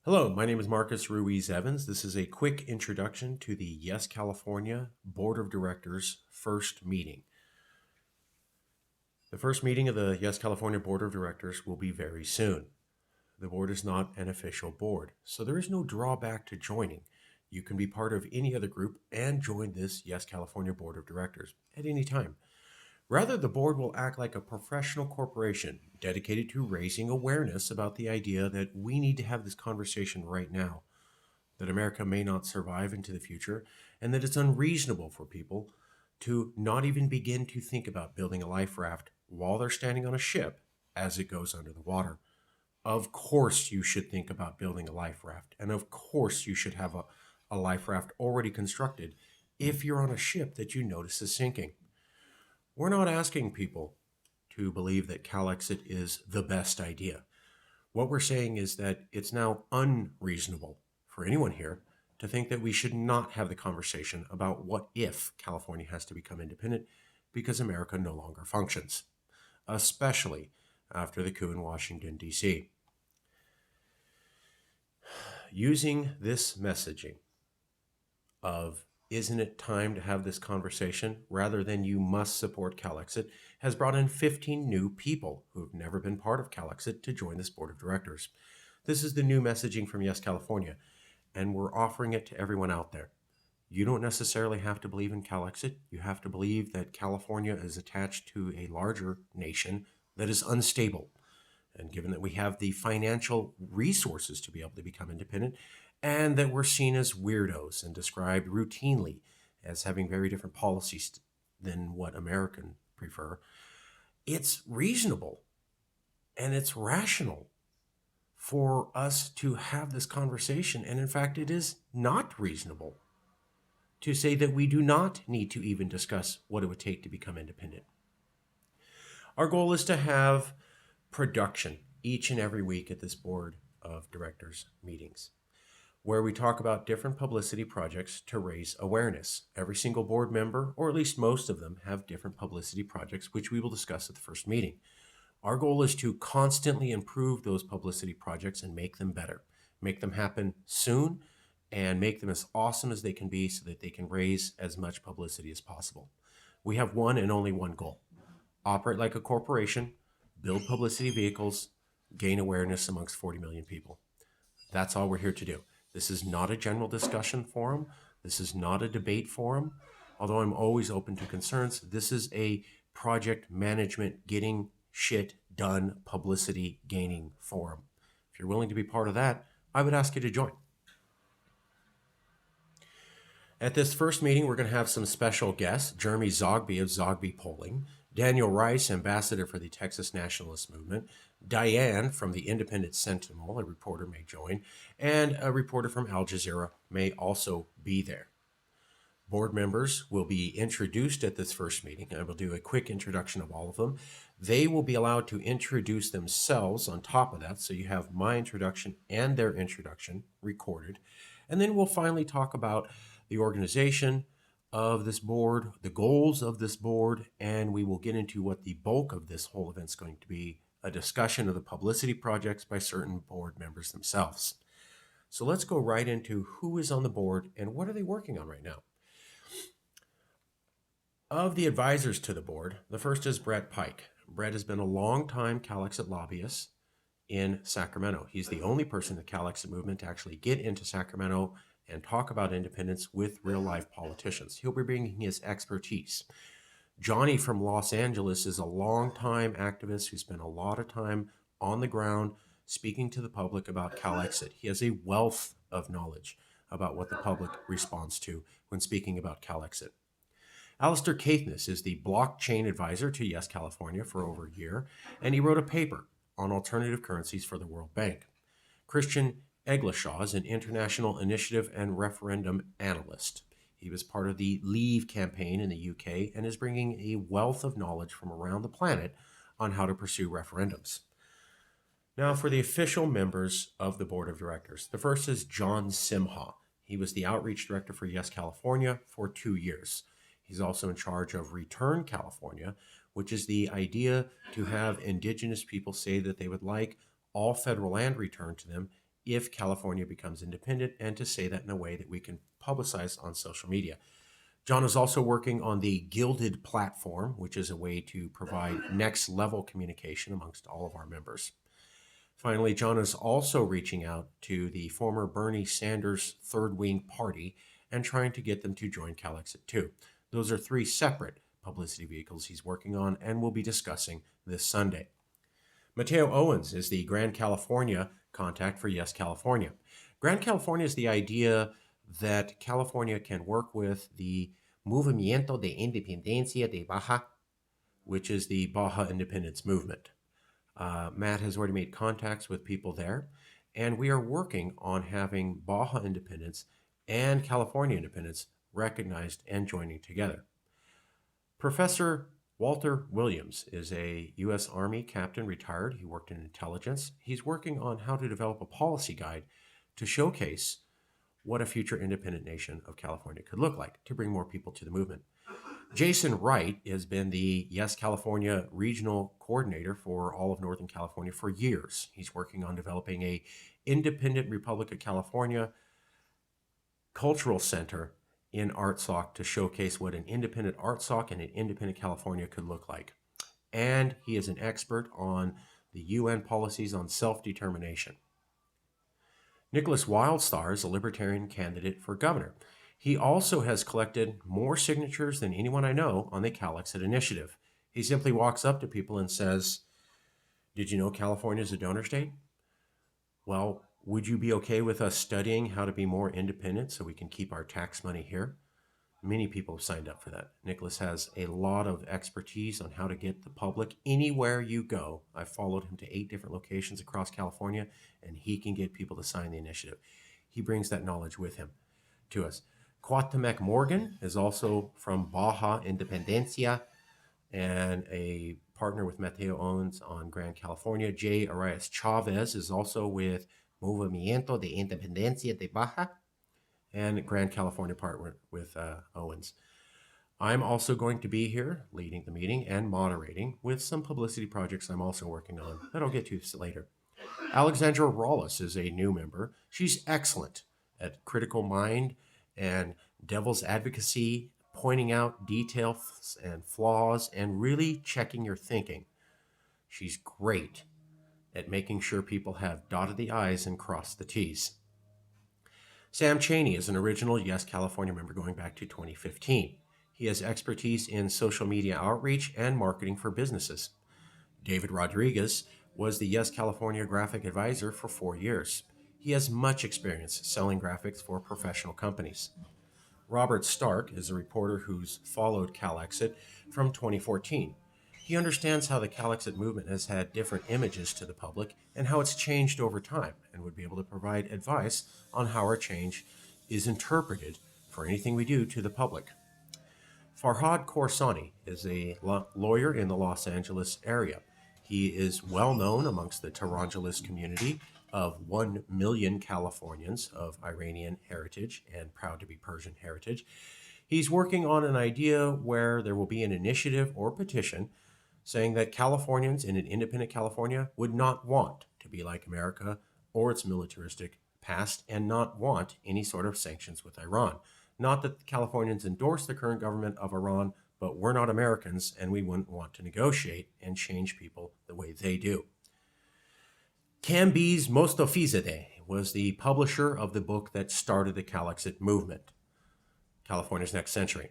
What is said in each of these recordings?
Hello, my name is Marcus Ruiz Evans. This is a quick introduction to the Yes California Board of Directors first meeting. The first meeting of the Yes California Board of Directors will be very soon. The board is not an official board, so there is no drawback to joining. You can be part of any other group and join this Yes California Board of Directors at any time. Rather, the board will act like a professional corporation dedicated to raising awareness about the idea that we need to have this conversation right now, that America may not survive into the future, and that it's unreasonable for people to not even begin to think about building a life raft while they're standing on a ship as it goes under the water. Of course, you should think about building a life raft, and of course, you should have a life raft already constructed if you're on a ship that you notice is sinking. We're not asking people to believe that CalExit is the best idea. What we're saying is that it's now unreasonable for anyone here to think that we should not have the conversation about what if California has to become independent because America no longer functions, especially after the coup in Washington, D.C. Using this messaging of isn't it time to have this conversation rather than you must support CalExit has brought in 15 new people who have never been part of CalExit to join this board of directors. This is the new messaging from Yes California, and we're offering it to everyone out there. You don't necessarily have to believe in CalExit. You have to believe that California is attached to a larger nation that is unstable. And given that we have the financial resources to be able to become independent, and that we're seen as weirdos and described routinely as having very different policies than what Americans prefer, it's reasonable and it's rational for us to have this conversation. And in fact, it is not reasonable to say that we do not need to even discuss what it would take to become independent. Our goal is to have production each and every week at this board of directors meetings, where we talk about different publicity projects to raise awareness. Every single board member, or at least most of them, have different publicity projects, which we will discuss at the first meeting. Our goal is to constantly improve those publicity projects and make them better, make them happen soon, and make them as awesome as they can be so that they can raise as much publicity as possible. We have one and only one goal: operate like a corporation, build publicity vehicles, gain awareness amongst 40 million people. That's all we're here to do. This is not a general discussion forum. This is not a debate forum. Although I'm always open to concerns, this is a project management, getting shit done, publicity gaining forum. If you're willing to be part of that, I would ask you to join. At this first meeting, we're going to have some special guests: Jeremy Zogby of Zogby Polling, Daniel Rice, ambassador for the Texas Nationalist Movement, Diane from the Independent Sentinel, a reporter, may join, and a reporter from Al Jazeera may also be there. Board members will be introduced at this first meeting. I will do a quick introduction of all of them. They will be allowed to introduce themselves on top of that, so you have my introduction and their introduction recorded. And then we'll finally talk about the organization of this board, the goals of this board, and we will get into what the bulk of this whole event is going to be: a discussion of the publicity projects by certain board members themselves. So let's go right into who is on the board and what are they working on right now. Of the advisors to the board, the first is Brett Pike. Brett has been a long-time CalExit lobbyist in Sacramento. He's the only person in the CalExit movement to actually get into Sacramento and talk about independence with real-life politicians. He'll be bringing his expertise. Johnny from Los Angeles is a long-time activist who spent a lot of time on the ground speaking to the public about CalExit. He has a wealth of knowledge about what the public responds to when speaking about CalExit. Alistair Caithness is the blockchain advisor to Yes California for over a year, and he wrote a paper on alternative currencies for the World Bank. Christian Eglishaw is an international initiative and referendum analyst. He was part of the Leave campaign in the UK and is bringing a wealth of knowledge from around the planet on how to pursue referendums. Now, for the official members of the board of directors, the first is John Simha. He was the outreach director for Yes California for 2 years. He's also in charge of Return California, which is the idea to have indigenous people say that they would like all federal land returned to them if California becomes independent, and to say that in a way that we can publicize on social media. John is also working on the Gilded platform, which is a way to provide next level communication amongst all of our members. Finally, John is also reaching out to the former Bernie Sanders Third Wing Party and trying to get them to join Calexit too. Those are three separate publicity vehicles he's working on and will be discussing this Sunday. Mateo Owens is the Grand California contact for Yes California. Grand California is the idea that California can work with the Movimiento de Independencia de Baja, which is the Baja independence movement. Matt has already made contacts with people there, and we are working on having Baja independence and California independence recognized and joining together. Professor Walter Williams is a U.S. Army captain, retired. He worked in intelligence. He's working on how to develop a policy guide to showcase what a future independent nation of California could look like to bring more people to the movement. Jason Wright has been the Yes California regional coordinator for all of Northern California for years. He's working on developing a independent Republic of California cultural center in ArtSoc to showcase what an independent ArtSoc and an independent California could look like. And he is an expert on the UN policies on self-determination. Nicholas Wildstar is a libertarian candidate for governor. He also has collected more signatures than anyone I know on the Calexit initiative. He simply walks up to people and says, "Did you know California is a donor state? Well, would you be okay with us studying how to be more independent so we can keep our tax money here?" Many people have signed up for that. Nicholas has a lot of expertise on how to get the public anywhere you go. I followed him to 8 different locations across California, and he can get people to sign the initiative. He brings that knowledge with him to us. Cuauhtemoc Morgan is also from Baja Independencia and a partner with Mateo Owens on Grand California. Jay Arias Chavez is also with Movimiento de Independencia de Baja and Grand California partner with Owens. I'm also going to be here leading the meeting and moderating with some publicity projects I'm also working on that I'll get to later. Alexandra Wallace is a new member. She's excellent at critical mind and devil's advocacy, pointing out details and flaws and really checking your thinking. She's great at making sure people have dotted the I's and crossed the T's. Sam Chaney is an original Yes California member going back to 2015. He has expertise in social media outreach and marketing for businesses. David Rodriguez was the Yes California graphic advisor for 4 years. He has much experience selling graphics for professional companies. Robert Stark is a reporter who's followed Calexit from 2014. He understands how the Calexit movement has had different images to the public and how it's changed over time, and would be able to provide advice on how our change is interpreted for anything we do to the public. Farhad Khorsani is a lawyer in the Los Angeles area. He is well known amongst the Toronjalist community of 1 million Californians of Iranian heritage and proud to be Persian heritage. He's working on an idea where there will be an initiative or petition saying that Californians in an independent California would not want to be like America or its militaristic past and not want any sort of sanctions with Iran. Not that the Californians endorse the current government of Iran, but we're not Americans and we wouldn't want to negotiate and change people the way they do. Camby's Mostofizadeh was the publisher of the book that started the Calexit movement, California's Next Century.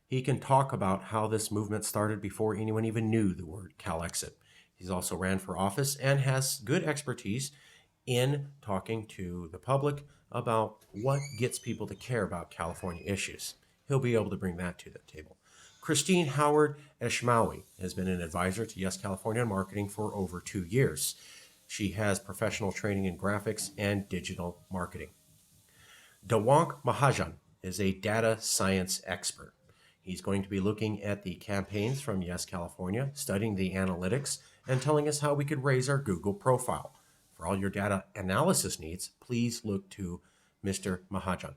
He can talk about how this movement started before anyone even knew the word Calexit. He's also ran for office and has good expertise in talking to the public about what gets people to care about California issues. He'll be able to bring that to the table. Christine Howard Eshmawi has been an advisor to Yes California on marketing for over 2 years. She has professional training in graphics and digital marketing. Dawank Mahajan is a data science expert. He's going to be looking at the campaigns from Yes California, studying the analytics, and telling us how we could raise our Google profile. For all your data analysis needs, please look to Mr. Mahajan.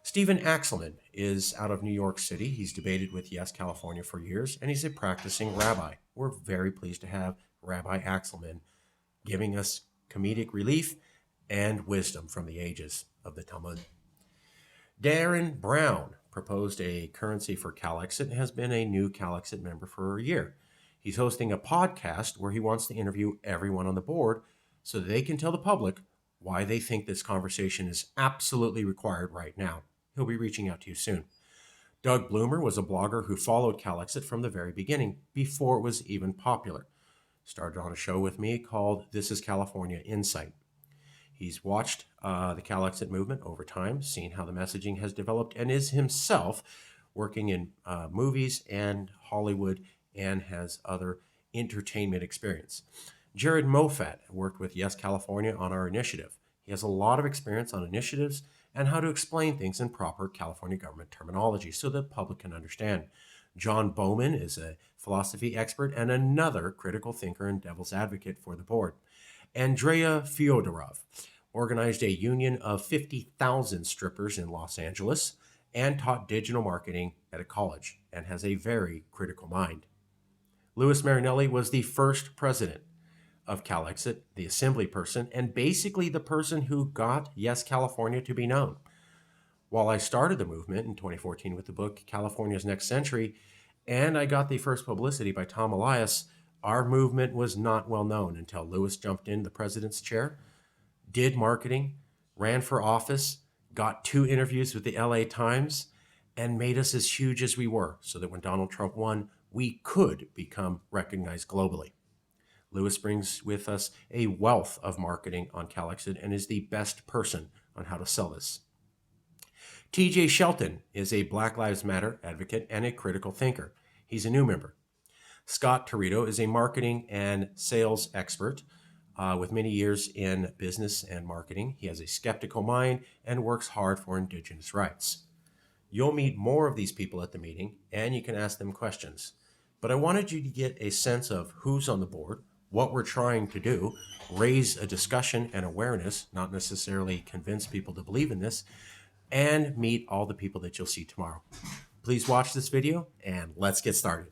Stephen Axelman is out of New York City. He's debated with Yes California for years, and he's a practicing rabbi. We're very pleased to have Rabbi Axelman giving us comedic relief and wisdom from the ages of the Talmud. Darren Brown proposed a currency for Calexit and has been a new Calexit member for a year. He's hosting a podcast where he wants to interview everyone on the board so that they can tell the public why they think this conversation is absolutely required right now. He'll be reaching out to you soon. Doug Bloomer was a blogger who followed Calexit from the very beginning, before it was even popular. Started on a show with me called This is California Insight. He's watched the Calexit movement over time, seen how the messaging has developed, and is himself working in movies and Hollywood and has other entertainment experience. Jared Moffat worked with Yes California on our initiative. He has a lot of experience on initiatives and how to explain things in proper California government terminology so the public can understand. John Bowman is a philosophy expert and another critical thinker and devil's advocate for the board. Andrea Fyodorov organized a union of 50,000 strippers in Los Angeles and taught digital marketing at a college and has a very critical mind. Louis Marinelli was the first president of Calexit, the assembly person, and basically the person who got Yes California to be known. While I started the movement in 2014 with the book California's Next Century, and I got the first publicity by Tom Elias, our movement was not well known until Louis jumped in the president's chair, did marketing, ran for office, got 2 interviews with the LA Times, and made us as huge as we were so that when Donald Trump won, we could become recognized globally. Louis brings with us a wealth of marketing on Calexit and is the best person on how to sell this. TJ Shelton is a Black Lives Matter advocate and a critical thinker. He's a new member. Scott Torito is a marketing and sales expert with many years in business and marketing. He has a skeptical mind and works hard for Indigenous rights. You'll meet more of these people at the meeting, and you can ask them questions. But I wanted you to get a sense of who's on the board, what we're trying to do, raise a discussion and awareness, not necessarily convince people to believe in this, and meet all the people that you'll see tomorrow. Please watch this video, and let's get started.